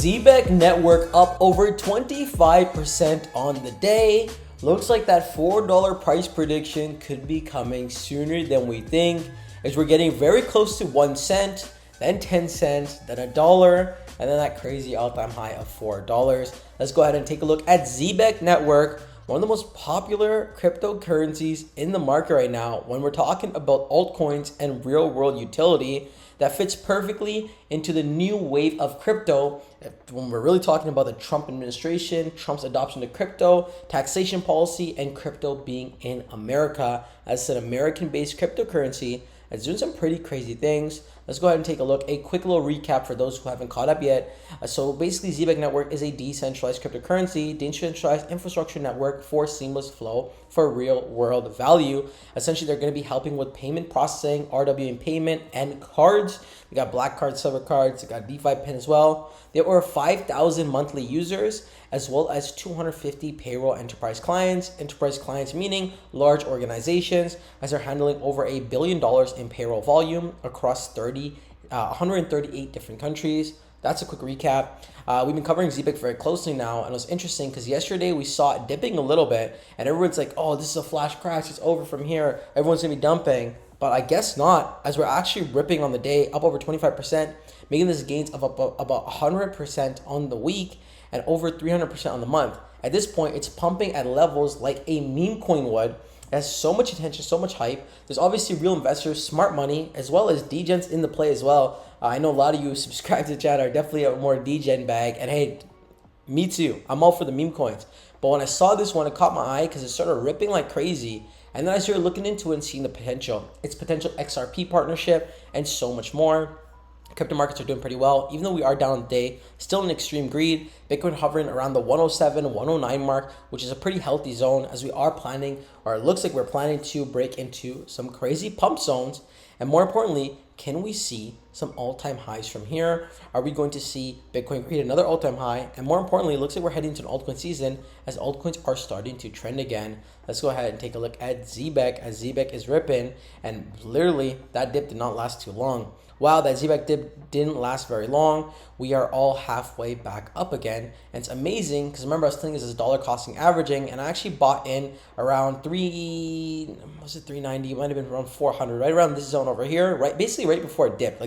Zebec network up over 25% on the day. Looks like that $4 price prediction could be coming sooner than we think, as we're getting very close to 1 cent, then 10 cents, then $1, and then that crazy all-time high of $4. Let's go ahead and take a look at Zebec network, one of the most popular cryptocurrencies in the market right now when we're talking about altcoins and real-world utility. That fits perfectly into the new wave of crypto when we're really talking about the Trump administration, Trump's adoption of crypto, taxation policy, and crypto being in America as an American-based cryptocurrency. It's doing some pretty crazy things. Let's go ahead and take a look. A quick little recap for those who haven't caught up yet. So basically, Zebec network is a decentralized cryptocurrency, decentralized infrastructure network for seamless flow for real world value. Essentially, they're going to be helping with payment processing, RWA payment, and cards. We got black cards, silver cards, they got DeFi pin as well. There are 5,000 monthly users, as well as 250 payroll enterprise clients. Enterprise clients meaning large organizations, as they're handling over $1 billion in payroll volume across 138 different countries. That's a quick recap. We've been covering Zebec very closely now, and it was interesting because yesterday we saw it dipping a little bit, and everyone's like, oh, this is a flash crash, it's over from here, everyone's gonna be dumping. But I guess not, as we're actually ripping on the day, up over 25%, making this gains of about 100% on the week and over 300% on the month. At this point, it's pumping at levels like a meme coin would. It has so much attention, so much hype. There's obviously real investors, smart money, as well as degens in the play as well. I know a lot of you subscribe to the chat are definitely a more degen bag, and hey, me too. I'm all for the meme coins. But when I saw this one, it caught my eye because it started ripping like crazy. And then I started looking into it and seeing the potential. Its potential XRP partnership and so much more. Crypto markets are doing pretty well, even though we are down today, still in extreme greed. Bitcoin hovering around the 107, 109 mark, which is a pretty healthy zone, as we are planning, or it looks like we're planning to break into some crazy pump zones. And more importantly, can we see some all-time highs from here? Are we going to see Bitcoin create another all-time high? And more importantly, it looks like we're heading to an altcoin season as altcoins are starting to trend again. Let's go ahead and take a look at Zebec, as Zebec is ripping, and literally that dip did not last too long. Wow, that Zebec dip didn't last very long. We are all halfway back up again. And it's amazing because remember I was telling you this is dollar costing averaging, and I actually bought in around 390, it might have been around 400, right around this zone over here, right, basically right before it dipped.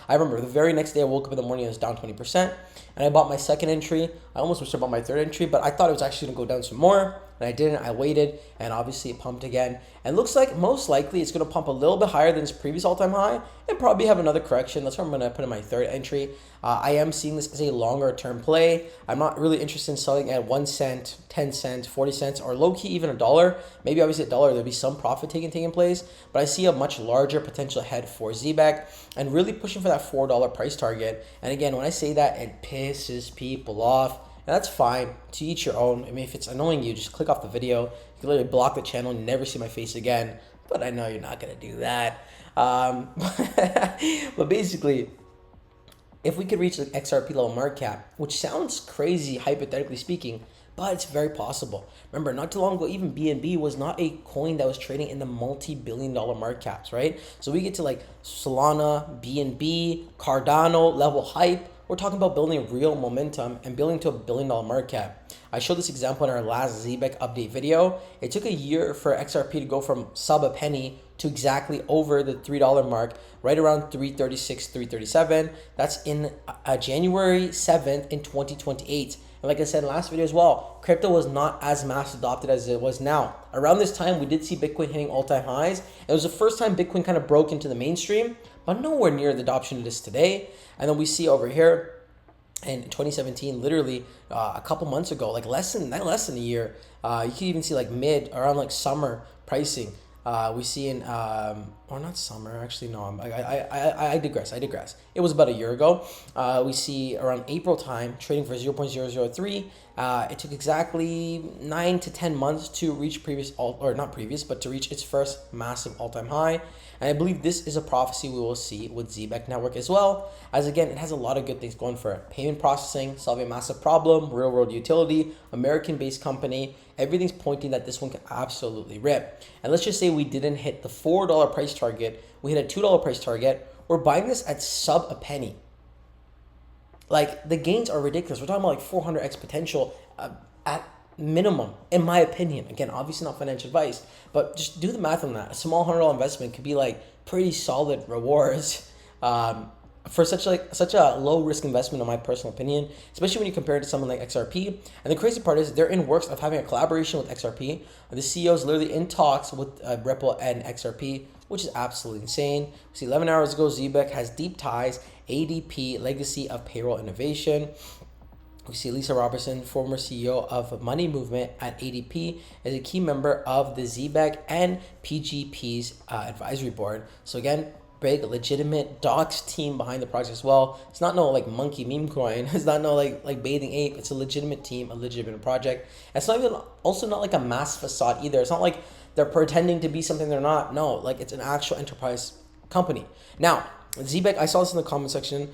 I remember the very next day I woke up in the morning, it was down 20%, and I bought my second entry. I almost wish I bought my third entry, but I thought it was actually gonna go down some more, and I didn't. I waited, and obviously it pumped again. And looks like most likely it's gonna pump a little bit higher than its previous all-time high, and probably have another correction. That's where I'm gonna put in my third entry. I am seeing this as a longer term play. I'm not really interested in selling at 1 cent, 10 cents, 40 cents, or low-key even $1. Maybe obviously $1, there'll be some profit taking place, but I see a much larger potential ahead for Zebec and really pushing for that $4 price target. And again, when I say that, it pisses people off. And that's fine, to each your own. I mean, if it's annoying you, just click off the video. You can literally block the channel and never see my face again. But I know you're not gonna do that. But basically, if we could reach the XRP level market cap, which sounds crazy hypothetically speaking, but it's very possible. Remember, not too long ago, even BNB was not a coin that was trading in the multi-billion-dollar market caps, right? So we get to like Solana, BNB, Cardano level hype. We're talking about building real momentum and building to $1 billion market cap. I showed this example in our last Zebec update video. It took a year for XRP to go from sub a penny to exactly over the $3 mark, right around 336, 337. That's in January 7th in 2028. And like I said in the last video as well, crypto was not as mass adopted as it was now. Around this time, we did see Bitcoin hitting all-time highs. It was the first time Bitcoin kind of broke into the mainstream, but nowhere near the adoption it is today. And then we see over here in 2017, literally a couple months ago, like less than a year, you can even see like around like summer pricing. We see in, or not summer, actually, no, I digress. It was about a year ago. We see around April time trading for 0.003. It took exactly 9 to 10 months to reach to reach its first massive all-time high. And I believe this is a prophecy we will see with Zebec network as well, as again, it has a lot of good things going for it. Payment processing, solving a massive problem, real world utility, American-based company. Everything's pointing that this one can absolutely rip. And let's just say we didn't hit the $4 price target, we hit a $2 price target. We're buying this at sub a penny. Like, the gains are ridiculous. We're talking about like 400x potential at minimum, in my opinion. Again, obviously not financial advice, but just do the math on that. A small $100 investment could be like pretty solid rewards for such a low risk investment, in my personal opinion, especially when you compare it to someone like XRP. And the crazy part is they're in works of having a collaboration with XRP. The CEO is literally in talks with Ripple and XRP, which is absolutely insane. We see 11 hours ago, Zebec has deep ties, ADP, legacy of payroll innovation. We see Lisa Robertson, former CEO of Money Movement at ADP, is a key member of the Zebec and PGP's advisory board. So again, big legitimate docs team behind the project as well. It's not no like monkey meme coin. It's not no like bathing ape. It's a legitimate team, a legitimate project. It's not even also not like a mass facade either. It's not like they're pretending to be something they're not. No, like it's an actual enterprise company. Now, Zebec, I saw this in the comment section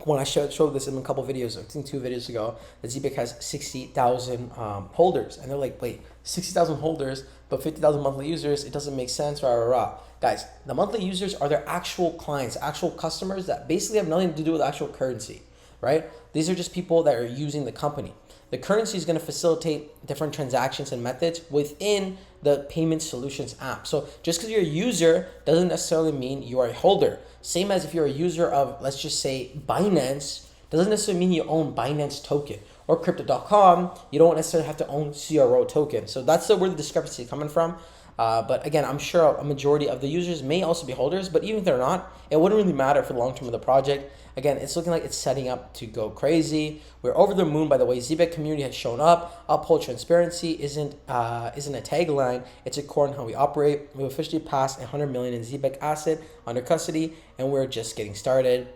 when I showed this in a couple videos, I think 2 videos ago, that Zebec has 60,000 holders. And they're like, wait, 60,000 holders, but 50,000 monthly users, it doesn't make sense, rah, rah, rah. Guys, the monthly users are their actual clients, actual customers that basically have nothing to do with actual currency, right? These are just people that are using the company. The currency is going to facilitate different transactions and methods within the payment solutions app. So just because you're a user doesn't necessarily mean you are a holder. Same as if you're a user of, let's just say, Binance, doesn't necessarily mean you own Binance token. Or Crypto.com, you don't necessarily have to own CRO token. So that's where the discrepancy is coming from. But again, I'm sure a majority of the users may also be holders, but even if they're not, it wouldn't really matter for the long term of the project. Again, it's looking like it's setting up to go crazy. We're over the moon, by the way. Zebec community has shown up. Uphold transparency isn't a tagline. It's a core in how we operate. We've officially passed 100 million in Zebec asset under custody, and we're just getting started.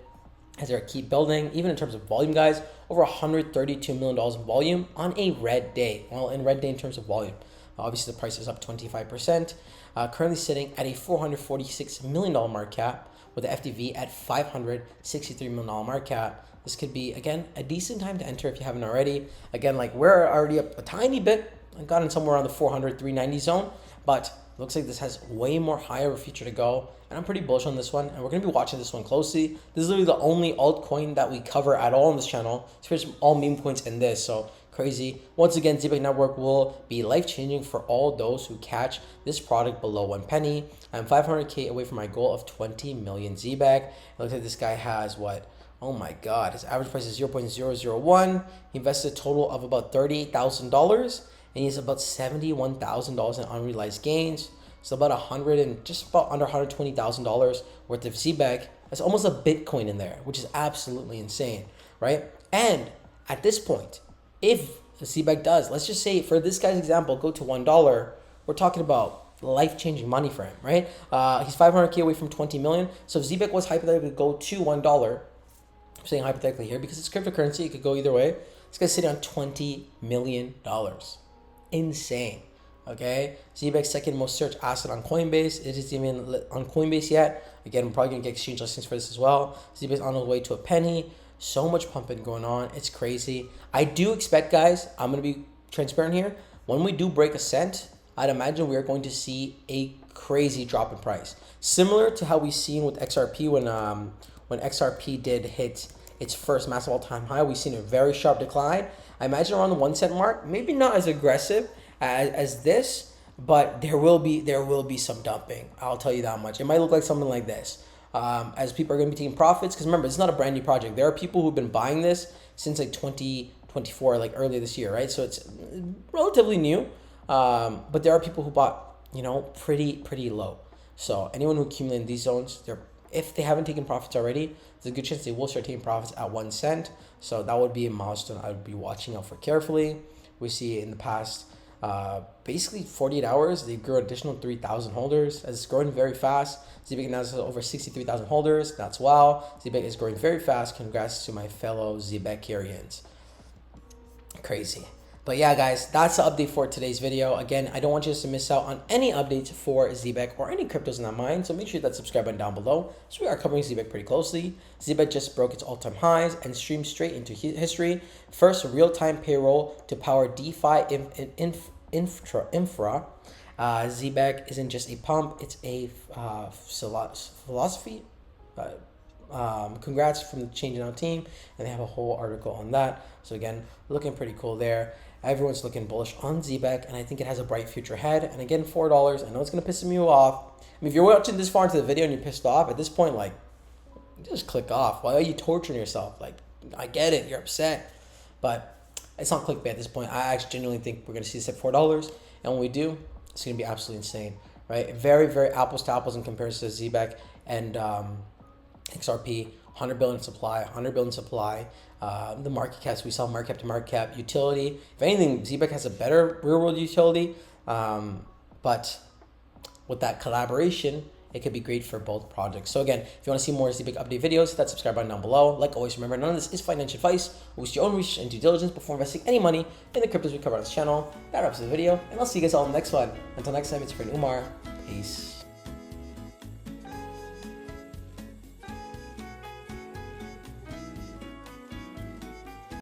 As they keep building, even in terms of volume, guys, over $132 million in volume on a red day. Well, in red day in terms of volume. Obviously, the price is up 25%. Currently sitting at a $446 million market cap with the FDV at $563 million market cap. This could be, again, a decent time to enter if you haven't already. Again, like we're already up a tiny bit. I got in somewhere around the 400, 390 zone, but looks like this has way more higher of a future to go. And I'm pretty bullish on this one. And we're going to be watching this one closely. This is literally the only altcoin that we cover at all on this channel. Especially all meme coins in this. So crazy. Once again, Zebec Network will be life-changing for all those who catch this product below 1 penny. I'm 500K away from my goal of 20 million Zebec. It looks like this guy has what? Oh my God. His average price is 0.001. He invested a total of about $38,000. And he has about $71,000 in unrealized gains. So about just about under $120,000 worth of Zebec. That's almost a Bitcoin in there, which is absolutely insane, right? And at this point, if Zebec does, let's just say for this guy's example, go to $1, we're talking about life-changing money for him, right? He's 500K away from 20 million. So if Zebec was hypothetically to go to $1, I'm saying hypothetically here because it's cryptocurrency, it could go either way. This guy's sitting on $20 million. Insane. Okay, Zebec's second most searched asset on Coinbase. It isn't even on Coinbase yet. Again, we're probably gonna get exchange listings for this as well. Zebec's on the way to a penny. So much pumping going on. It's crazy. I do expect, guys, I'm gonna be transparent here. When we do break a cent, I'd imagine we are going to see a crazy drop in price, similar to how we seen with XRP when XRP did hit its first massive all-time high. We've seen a very sharp decline. I imagine around the 1 cent mark, maybe not as aggressive as this, but there will be some dumping. I'll tell you that much. It might look like something like this, as people are going to be taking profits. Because remember, it's not a brand new project. There are people who've been buying this since like 2024, like earlier this year, right? So it's relatively new, but there are people who bought, pretty low. So anyone who accumulated in these zones, if they haven't taken profits already, there's a good chance they will start taking profits at 1 cent. So that would be a milestone I would be watching out for carefully. We see in the past, basically 48 hours, they grew an additional 3,000 holders. As it's growing very fast. Zebec now has over 63,000 holders. That's wow. Zebec is growing very fast. Congrats to my fellow Zebecarians. Crazy. But yeah, guys, that's the update for today's video. Again, I don't want you to miss out on any updates for Zebec or any cryptos in that mine. So make sure that subscribe button down below. So we are covering Zebec pretty closely. Zebec just broke its all-time highs and streamed straight into history. First real-time payroll to power DeFi infra. Zebec isn't just a pump; it's a philosophy. congrats from the changing out team, and they have a whole article on that. So again, looking pretty cool there. Everyone's looking bullish on Zebec, and I think it has a bright future ahead. And again, $4. I know it's gonna piss you off. I mean, if you're watching this far into the video and you're pissed off at this point, like, just click off. Why are you torturing yourself? Like, I get it, you're upset, but it's not clickbait at this point. I actually genuinely think we're gonna see this at $4, and when we do, it's gonna be absolutely insane, right? Very, very apples to apples in comparison to Zebec and XRP. 100 billion supply, 100 billion supply. The market caps, we saw market cap to market cap utility. If anything, Zebec has a better real world utility, but with that collaboration, it could be great for both projects. So again, if you want to see more Zebec update videos, hit that subscribe button down below. Like always, remember, none of this is financial advice. Use your own research and due diligence before investing any money in the cryptos we cover on this channel. That wraps up the video, and I'll see you guys all in the next one. Until next time, it's your friend Umar. Peace.